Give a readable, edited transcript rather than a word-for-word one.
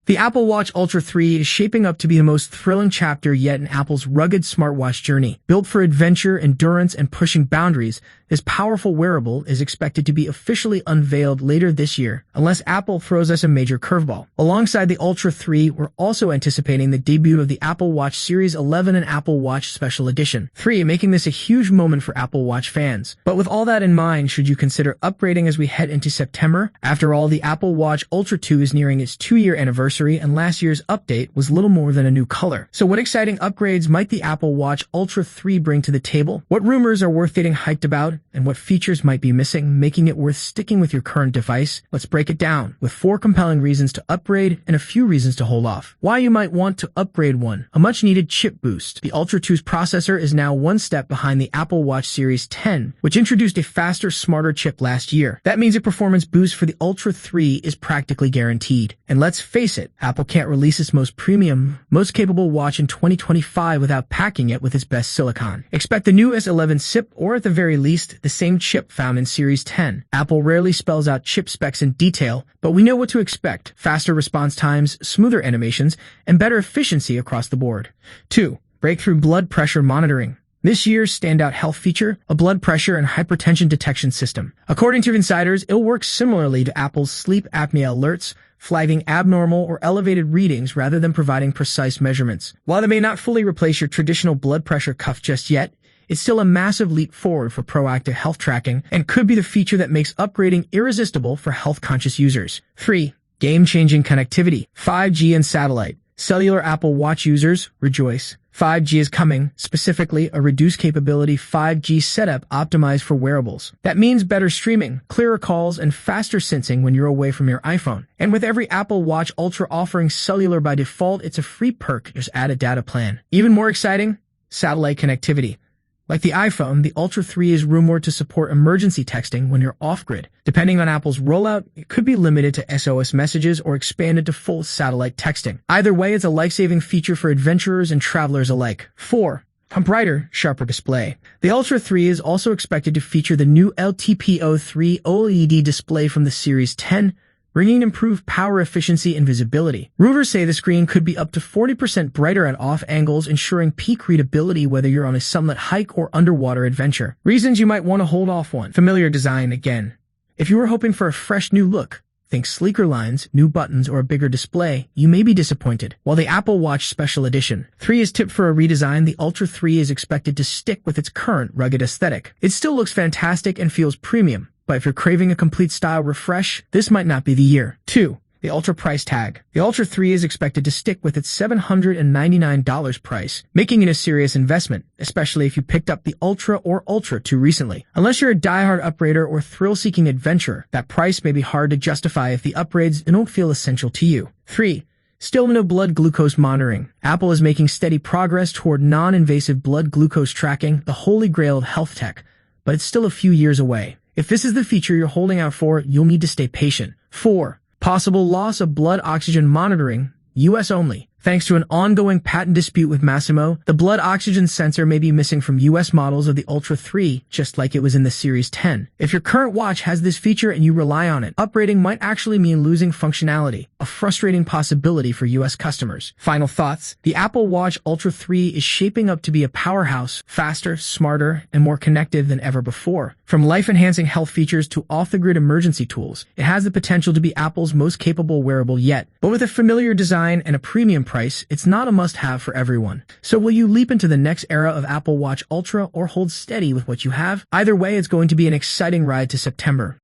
The Apple Watch Ultra 3 is shaping up to be the most thrilling chapter yet in Apple's rugged smartwatch journey. Built for adventure, endurance, and pushing boundaries, this powerful wearable is expected to be officially unveiled later this year, unless Apple throws us a major curveball. Alongside the Ultra 3, we're also anticipating the debut of the Apple Watch Series 11 and Apple Watch Special Edition 3, making this a huge moment for Apple Watch fans. But with all that in mind, should you consider upgrading as we head into September? After all, the Apple Watch Ultra 2 is nearing its 2-year anniversary, and last year's update was little more than a new color. So what exciting upgrades might the Apple Watch Ultra 3 bring to the table? What rumors are worth getting hyped about? And what features might be missing, making it worth sticking with your current device? Let's break it down with 4 compelling reasons to upgrade and a few reasons to hold off. Why you might want to upgrade. 1. A much-needed chip boost. The Ultra 2's processor is now one step behind the Apple Watch Series 10, which introduced a faster, smarter chip last year. That means a performance boost for the Ultra 3 is practically guaranteed. And let's face it, Apple can't release its most premium, most capable watch in 2025 without packing it with its best silicon. Expect the new S11 SiP, or at the very least, the same chip found in Series 10. Apple rarely spells out chip specs in detail, but we know what to expect: faster response times, smoother animations, and better efficiency across the board. 2. Breakthrough blood pressure monitoring. This year's standout health feature, a blood pressure and hypertension detection system. According to insiders, it'll work similarly to Apple's sleep apnea alerts, flagging abnormal or elevated readings rather than providing precise measurements. While it may not fully replace your traditional blood pressure cuff just yet, it's still a massive leap forward for proactive health tracking and could be the feature that makes upgrading irresistible for health-conscious users. 3. Game-changing connectivity. 5G and satellite. Cellular Apple Watch users, rejoice. 5G is coming, specifically a reduced capability 5G setup optimized for wearables. That means better streaming, clearer calls, and faster sensing when you're away from your iPhone. And with every Apple Watch Ultra offering cellular by default, it's a free perk. Just add a data plan. Even more exciting, satellite connectivity. Like the iPhone, the Ultra 3 is rumored to support emergency texting when you're off-grid. Depending on Apple's rollout, it could be limited to SOS messages or expanded to full satellite texting. Either way, it's a life-saving feature for adventurers and travelers alike. 4. A brighter, sharper display. The Ultra 3 is also expected to feature the new LTPO3 OLED display from the Series 10, bringing improved power efficiency and visibility. Rumors say the screen could be up to 40% brighter at off angles, ensuring peak readability whether you're on a sunlit hike or underwater adventure. Reasons you might want to hold off. 1. Familiar design again. If you were hoping for a fresh new look, think sleeker lines, new buttons, or a bigger display, you may be disappointed. While the Apple Watch Special Edition 3 is tipped for a redesign, the Ultra 3 is expected to stick with its current rugged aesthetic. It still looks fantastic and feels premium, but if you're craving a complete style refresh, this might not be the year. 2. The Ultra price tag. The Ultra 3 is expected to stick with its $799 price, making it a serious investment, especially if you picked up the Ultra or Ultra 2 recently. Unless you're a diehard upgrader or thrill-seeking adventurer, that price may be hard to justify if the upgrades don't feel essential to you. 3. Still no blood glucose monitoring. Apple is making steady progress toward non-invasive blood glucose tracking, the holy grail of health tech, but it's still a few years away. If this is the feature you're holding out for, you'll need to stay patient. 4. Possible loss of blood oxygen monitoring, US only. Thanks to an ongoing patent dispute with Masimo, the blood oxygen sensor may be missing from US models of the Ultra 3, just like it was in the Series 10. If your current watch has this feature and you rely on it, upgrading might actually mean losing functionality, a frustrating possibility for US customers. Final thoughts. The Apple Watch Ultra 3 is shaping up to be a powerhouse, faster, smarter, and more connected than ever before. From life-enhancing health features to off-the-grid emergency tools, it has the potential to be Apple's most capable wearable yet. But with a familiar design and a premium price, it's not a must-have for everyone. So will you leap into the next era of Apple Watch Ultra or hold steady with what you have? Either way, it's going to be an exciting ride to September.